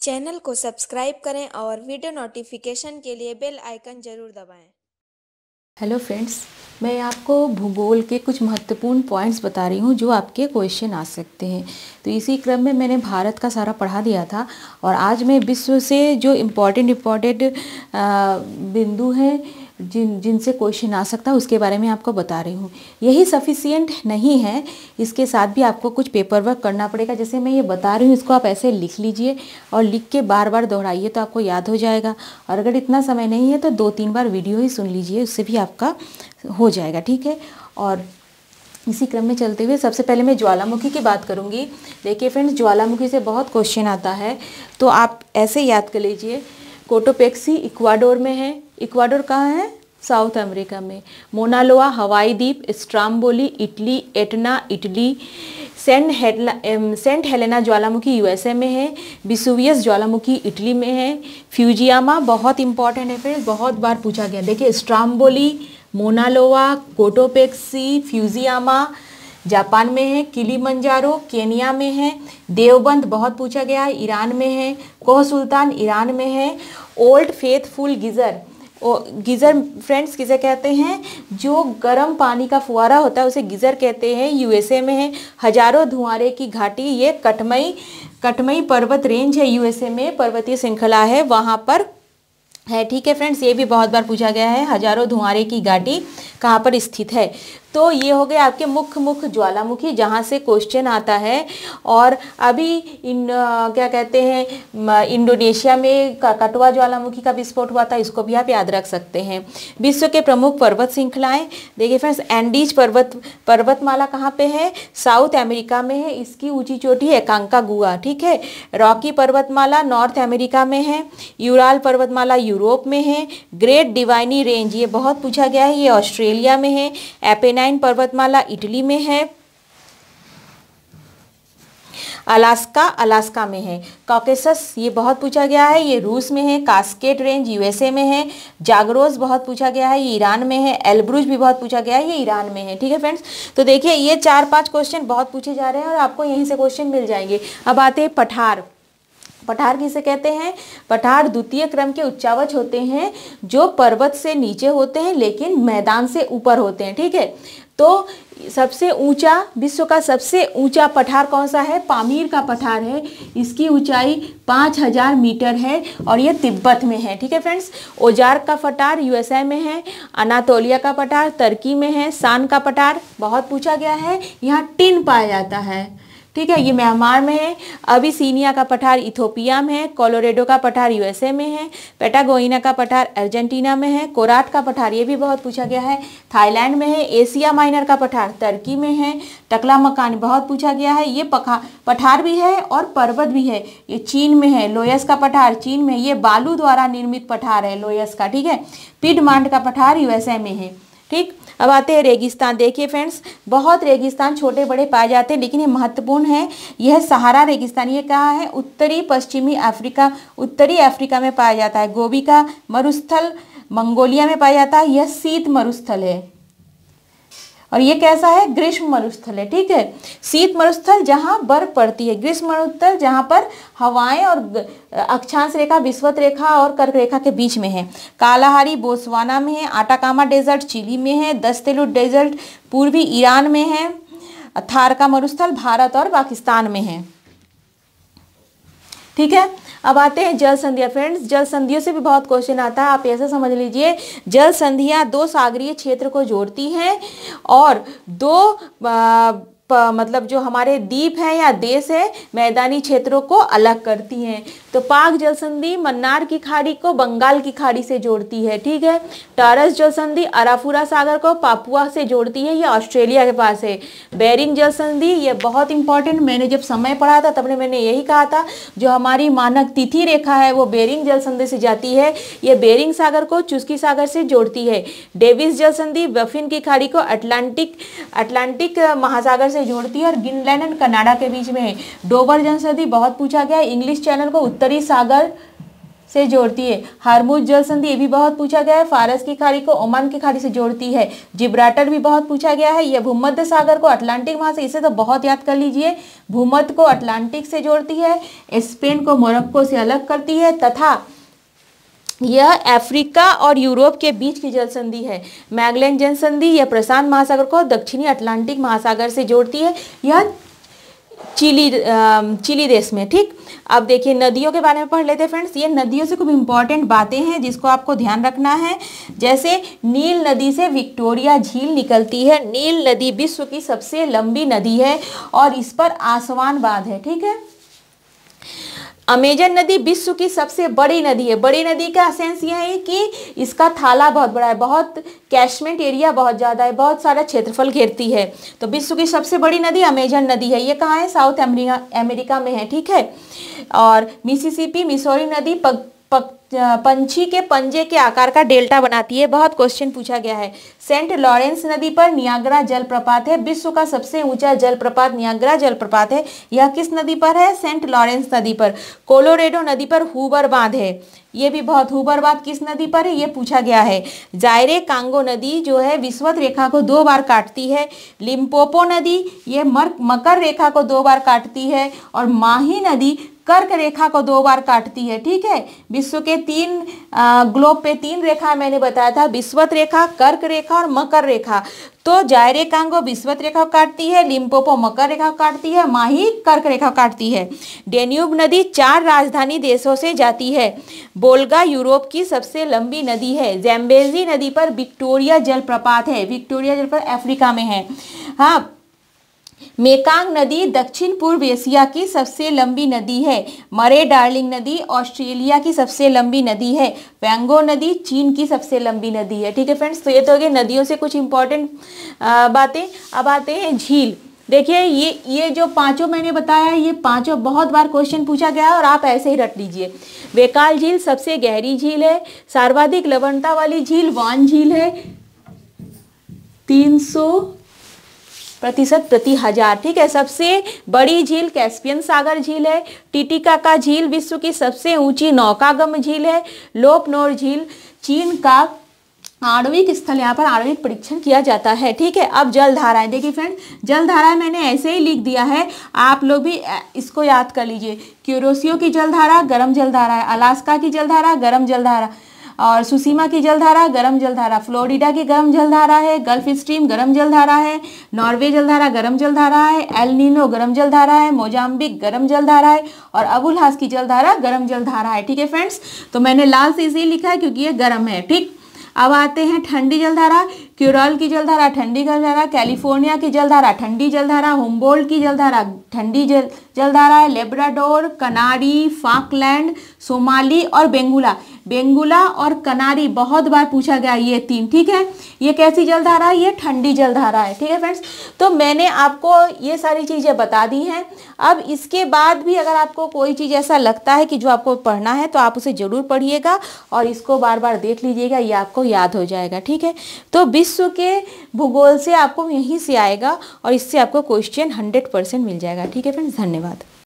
Channel को subscribe करें और वीडियो नोटिफिकेशन के लिए बेल आइकन जरूर दबाएं। हेलो फ्रेंड्स, मैं आपको भूगोल के कुछ महत्वपूर्ण पॉइंट्स बता रही हूँ जो आपके क्वेश्चन आ सकते हैं। तो इसी क्रम में मैंने भारत का सारा पढ़ा दिया था और आज मैं विश्व से जो इम्पोर्टेंट बिंदु हैं जिनसे क्वेश्चन आ सकता है उसके बारे में आपको बता रही हूँ। यही सफिशिएंट नहीं है, इसके साथ भी आपको कुछ पेपर वर्क करना पड़ेगा। जैसे मैं ये बता रही हूँ इसको आप ऐसे लिख लीजिए और लिख के बार बार दोहराइए तो आपको याद हो जाएगा। और अगर इतना समय नहीं है तो 2-3 बार वीडियो ही सुन लीजिए, उससे भी आपका हो जाएगा। ठीक है, और इसी क्रम में चलते हुए सबसे पहले मैं ज्वालामुखी की बात करूंगी। देखिए फ्रेंड्स, ज्वालामुखी से बहुत क्वेश्चन आता है तो आप ऐसे याद कर लीजिए। कोटोपेक्सी इक्वाडोर में है। इक्वाडोर कहाँ है? साउथ अमेरिका में। मोनालोआ हवाई द्वीप, Stromboli Italy, Etna Italy, Saint Helena ज्वालामुखी यूएसए में है। विसुवियस ज्वालामुखी इटली में है। फ्यूजियामा बहुत इंपॉर्टेंट है फिर, बहुत बार पूछा गया। देखिए स्ट्राम्बोली, मोनालोआ, कोटोपेक्सी, फ्यूजियामा जापान में है। किलीमंजारो केनिया में है। देवबंद बहुत पूछा गया है, ईरान में है। कोह सुल्तान ईरान में है। Old faithful geyser, geyser friends किसे कहते हैं? जो गर्म पानी का फुहारा होता है उसे गीज़र कहते हैं, यूएसए में है। हजारों धुआंरे की घाटी, ये कटमई पर्वत रेंज है, यूएसए में पर्वतीय श्रृंखला है, वहाँ पर है। ठीक है फ्रेंड्स, ये भी बहुत बार पूछा गया है। हजारों धुआंरे की घाटी कहाँ पर स्थित है? तो ये हो गए आपके मुख्य ज्वालामुखी जहाँ से क्वेश्चन आता है। और अभी क्या कहते हैं, इंडोनेशिया में कटवा ज्वालामुखी का विस्फोट हुआ था, इसको भी आप याद रख सकते हैं। विश्व के प्रमुख पर्वत श्रृंखलाएं, देखिए फ्रेंड्स, एंडीज पर्वतमाला कहाँ पे है? साउथ अमेरिका में है। इसकी ऊंची चोटी है कांकागुआ। ठीक है। रॉकी पर्वतमाला नॉर्थ अमेरिका में है। यूराल पर्वतमाला यूरोप में है। ग्रेट डिवाइनी रेंज, ये बहुत पूछा गया है, ये ऑस्ट्रेलिया में है। एपेनाइन पर्वतमाला इटली में है। अलास्का में है। कॉकेसस, ये बहुत पूछा गया है, ये रूस में है। कास्केड रेंज यूएसए में है। जागरोस बहुत पूछा गया है, ये ईरान में है। एल्ब्रुज भी बहुत पूछा गया है, ये ईरान में है। ठीक है फ्रेंड्स, तो देखिए ये 4-5 क्वेश्चन बहुत पूछे जा रहे हैं और आपको यहीं से क्वेश्चन मिल जाएंगे। अब आते हैं पठार। पठार किसे कहते हैं? पठार द्वितीय क्रम के उच्चावच होते हैं जो पर्वत से नीचे होते हैं लेकिन मैदान से ऊपर होते हैं। ठीक है, तो सबसे ऊंचा, विश्व का सबसे ऊंचा पठार कौन सा है? पामीर का पठार है। इसकी ऊंचाई 5000 मीटर है और ये तिब्बत में है। ठीक है फ्रेंड्स, ओजार्क का पठार यूएसए में है। अनातोलिया का पठार तुर्की में है। सान का पठार बहुत पूछा गया है, यहाँ टिन पाया जाता है। ठीक है, ये म्यांमार में है। अबिसिनिया का पठार इथोपिया में है। कोलोराडो का पठार यूएसए में है। पेटागोइना का पठार अर्जेंटीना में है। कोराट का पठार, ये भी बहुत पूछा गया है, थाईलैंड में है। एशिया माइनर का पठार तुर्की में है। टकलामकान बहुत पूछा गया है, ये पठार भी है और पर्वत भी है, ये चीन में है। लोयस का पठार चीन में, ये बालू द्वारा निर्मित पठार है लोयस का। ठीक है, पिडमांट का पठार यूएसए में है। ठीक, अब आते हैं रेगिस्तान। देखिए फ्रेंड्स, बहुत रेगिस्तान छोटे बड़े पाए जाते हैं लेकिन ये महत्वपूर्ण है। यह सहारा रेगिस्तान, ये कहाँ है? उत्तरी पश्चिमी अफ्रीका, उत्तरी अफ्रीका में पाया जाता है। गोबी का मरुस्थल मंगोलिया में पाया जाता है, यह शीत मरुस्थल है। और ये कैसा है? ग्रीष्म मरुस्थल है। ठीक है, शीत मरुस्थल जहाँ बर्फ पड़ती है, ग्रीष्म मरुस्थल जहाँ पर हवाएं और अक्षांश रेखा, विषुवत रेखा और कर्क रेखा के बीच में है। कालाहारी बोत्सवाना में है। आटाकामा डेजर्ट चिली में है। दस्तेलु डेजर्ट पूर्वी ईरान में है। थार का मरुस्थल भारत और पाकिस्तान में है। ठीक है, अब आते हैं जल संधियां। फ्रेंड्स, जल संधियों से भी बहुत क्वेश्चन आता है, आप ऐसे समझ लीजिए। जल संधियां 2 सागरीय क्षेत्र को जोड़ती हैं और 2 मतलब जो हमारे द्वीप हैं या देश है, मैदानी क्षेत्रों को अलग करती हैं। तो पाक जल संधि मन्नार की खाड़ी को बंगाल की खाड़ी से जोड़ती है। ठीक है, टारस जल संधि अराफुरा सागर को पापुआ से जोड़ती है, ये ऑस्ट्रेलिया के पास है। बेरिंग जल संधि, ये बहुत इंपॉर्टेंट, मैंने जब समय पढ़ा था तब मैंने यही कहा था, जो हमारी मानक तिथि रेखा है वो बेरिंग जल संधि से जाती है। ये बेरिंग सागर को चुस्की सागर से जोड़ती है। डेविस जल संधि बफिन की खाड़ी को अटलांटिक महासागर से जोड़ती है और ग्रीनलैंड और कनाडा के बीच में है। डोवर जल संधि बहुत पूछा गया है, इंग्लिश चैनल को उत्तरी से जोड़ती है। हरमुज जल संधि, ये भी बहुत पूछा गया है। फारस की खाड़ी को ओमान की खाड़ी से जोड़ती है। जिब्राल्टर भी बहुत पूछा गया है। यह भूमध्य सागर को अटलांटिक महासागर, इसे तो बहुत याद कर लीजिए। भूमध्य को अटलांटिक से जोड़ती है, स्पेन को मोरक्को से अलग करती है, तथा यह अफ्रीका और यूरोप के बीच की जल संधि है। मैगेलन जल संधि यह प्रशांत महासागर को दक्षिणी अटलांटिक महासागर से जोड़ती है। यह चिली देश में। ठीक, अब देखिए नदियों के बारे में पढ़ लेते हैं फ्रेंड्स। ये नदियों से कुछ इंपॉर्टेंट बातें हैं जिसको आपको ध्यान रखना है। जैसे नील नदी से विक्टोरिया झील निकलती है। नील नदी विश्व की सबसे लंबी नदी है और इस पर आसवान बांध है। ठीक है। अमेजन नदी विश्व की सबसे बड़ी नदी है। बड़ी नदी का सेंस यह है कि इसका थाला बहुत बड़ा है, बहुत कैशमेंट एरिया बहुत ज़्यादा है, बहुत सारा क्षेत्रफल घेरती है। तो विश्व की सबसे बड़ी नदी अमेजन नदी है। ये कहाँ है? साउथ अमेरिका में है। ठीक है। और मिसिसिपी मिसौरी नदी पंछी के पंजे के आकार का डेल्टा बनाती है। बहुत क्वेश्चन पूछा गया है। सेंट लॉरेंस नदी पर नियाग्रा जलप्रपात है। विश्व का सबसे ऊंचा जलप्रपात नियाग्रा जलप्रपात है। यह किस नदी पर है? सेंट लॉरेंस नदी पर। कोलोरेडो नदी पर हूबर बांध है। ये भी बहुत, हूबर बांध किस नदी पर है? ये पूछा गया है। जायरे कांगो नदी जो है विषुवत रेखा को 2 बार काटती है। लिम्पोपो नदी ये मकर रेखा को 2 बार काटती है। और माही नदी कर्क रेखा को 2 बार काटती है। ठीक है। विश्व के 3 ग्लोब पे 3 रेखा मैंने बताया था, विषुवत रेखा, कर्क रेखा और मकर रेखा। तो जायरे कांगो विषुवत रेखा काटती है, लिम्पोपो मकर रेखा काटती है, माही कर्क रेखा काटती है। डेन्यूब नदी 4 राजधानी देशों से जाती है। बोल्गा यूरोप की सबसे लंबी नदी है। जैम्बेजी नदी पर विक्टोरिया जलप्रपात है। विक्टोरिया जलप्रपात अफ्रीका में है। हाँ, मेकांग नदी दक्षिण पूर्व एशिया की सबसे लंबी नदी है। मरे डार्लिंग नदी ऑस्ट्रेलिया की सबसे लंबी नदी है। पैंगो नदी चीन की सबसे लंबी नदी है। ठीक है फ्रेंड्स, तो ये तो हो गए नदियों से कुछ इंपॉर्टेंट बातें। अब आते हैं झील। देखिए ये जो 5 मैंने बताया है, ये 5 बहुत बार क्वेश्चन पूछा गया है और आप ऐसे ही रट लीजिए। वेकाल झील सबसे गहरी झील है। सर्वाधिक लवणता वाली झील वान झील है, 300% प्रति हजार। ठीक है। सबसे बड़ी झील कैस्पियन सागर झील है। टिटिकाका झील विश्व की सबसे ऊंची नौकागम झील है। लोपनोर झील चीन का आणविक स्थल, यहाँ पर आणविक परीक्षण किया जाता है। ठीक है। अब जलधाराएं देखिए फ्रेंड, जलधाराएं मैंने ऐसे ही लिख दिया है, आप लोग भी इसको याद कर लीजिए। क्यूरोसियो की जलधारा गर्म जलधारा है। अलास्का की जलधारा गर्म जलधारा, और सुसीमा की जलधारा गर्म जलधारा। फ्लोरिडा की गर्म जलधारा है। गल्फ स्ट्रीम गर्म जलधारा है। नॉर्वे जलधारा गर्म जलधारा है। एल नीनो गर्म जलधारा है। मोजाम्बिक गर्म जलधारा है। और अबुलहास की जलधारा गर्म जलधारा है। ठीक है फ्रेंड्स, तो मैंने लाल से इसे लिखा है क्योंकि ये गर्म है। ठीक, अब आते हैं ठंडी जलधारा। क्यूरल की जलधारा ठंडी जलधारा। कैलिफोर्निया की जलधारा ठंडी जलधारा। हुम्बोल्ट की जलधारा ठंडी जलधारा है। लेब्राडोर, कनारी, फाकलैंड, सोमाली और बेंगुला। बेंगुला और कनारी बहुत बार पूछा गया, ये 3। ठीक है। ये कैसी जलधारा है? ये ठंडी जलधारा है। ठीक है फ्रेंड्स, तो मैंने आपको ये सारी चीज़ें बता दी हैं। अब इसके बाद भी अगर आपको कोई चीज़ ऐसा लगता है कि जो आपको पढ़ना है तो आप उसे ज़रूर पढ़िएगा और इसको बार बार देख लीजिएगा, ये आपको याद हो जाएगा। ठीक है। तो विश्व के भूगोल से आपको यहीं से आएगा और इससे आपको क्वेश्चन 100% मिल जाएगा। ठीक है फ्रेंड्स, धन्यवाद।